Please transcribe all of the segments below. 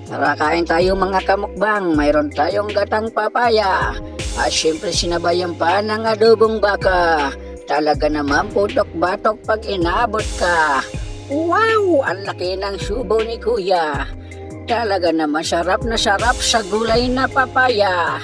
Tara, kain tayo mga kamukbang. Mayroon tayong gatang papaya. At syempre sinabayan pa ng adobong baka. Talaga naman putok-batok pag inabot ka. Wow! Ang laki ng subo ni kuya. Talaga naman sarap na sarap sa gulay na papaya.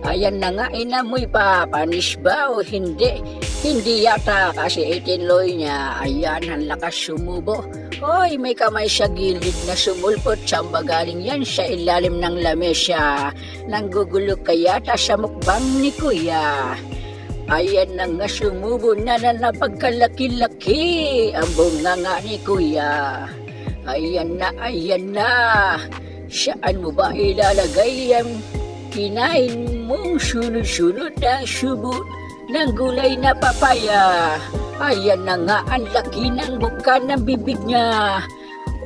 Ayan na nga, inamoy pa. Panis ba o hindi? Hindi yata kasi itinloy niya. Ayan, ang lakas sumubo. Hoy, may kamay sa gilid na sumulpot. Saan ba galing yan? Sa ilalim ng lamesa. Nanggugulo kaya ta sa mukbang ni kuya. Ayan na nga, sumubo na napagkalaki-laki. Ang bunga nga ni kuya. Ayan na, ayan na. Saan mo ba ilalagay ang kinain mong sunod-sunod ang subo ng gulay na papaya? Ayan na nga, ang laki ng buka ng bibig niya.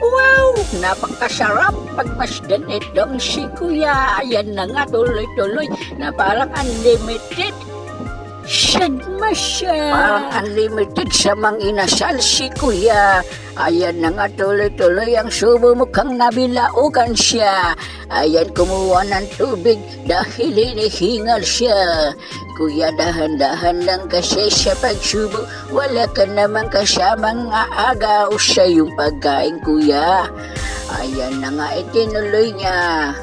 Wow! Napakasarap pagmasdan itong si kuya. Ayan na nga, tuloy-tuloy na parang unlimited. Sad masya. Parang unlimited sa mang inasal si kuya. Ayan na nga, tuloy-tuloy ang subo, mukhang nabilaukan siya. Ayan, kumuha ng tubig dahil hinihingal siya. Kuya, dahan-dahan lang kasi sa pagsubo. Wala ka namang kasamang aagaw sa iyong pagkain, kuya. Ayan na nga, itinuloy niya.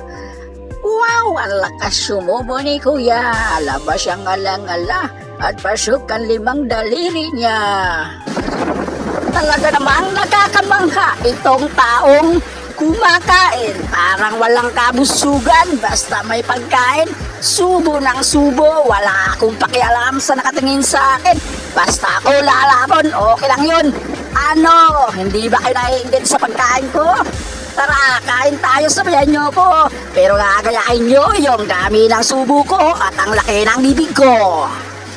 Wow! Ang lakas sumubo ni kuya. Labas ang alang-ala at pasok ang 5 daliri niya. Talaga namang nakakamangha itong taong kumakain. Parang walang kabusugan, basta may pagkain. Subo ng subo, wala akong pakialam sa nakatingin sa akin. Basta ako lalabon, okay lang yun. Ano, hindi ba kayo naiingit sa pagkain ko? Tara, kain tayo, sabayan nyo ko. Pero gagayain nyo yung dami ng subo ko at ang laki ng bibig ko.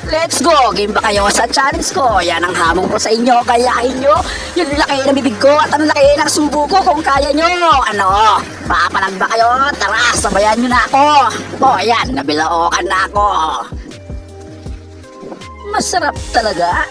Let's go! Game ba kayo sa challenge ko? Yan ang hamon ko sa inyo. Gayahin nyo yung laki ng bibig ko at ang laki ng subo ko kung kaya nyo. Ano? Papalag ba kayo? Tara, sabayan nyo na ako. O, yan. Nabilaukan na ako. Masarap talaga.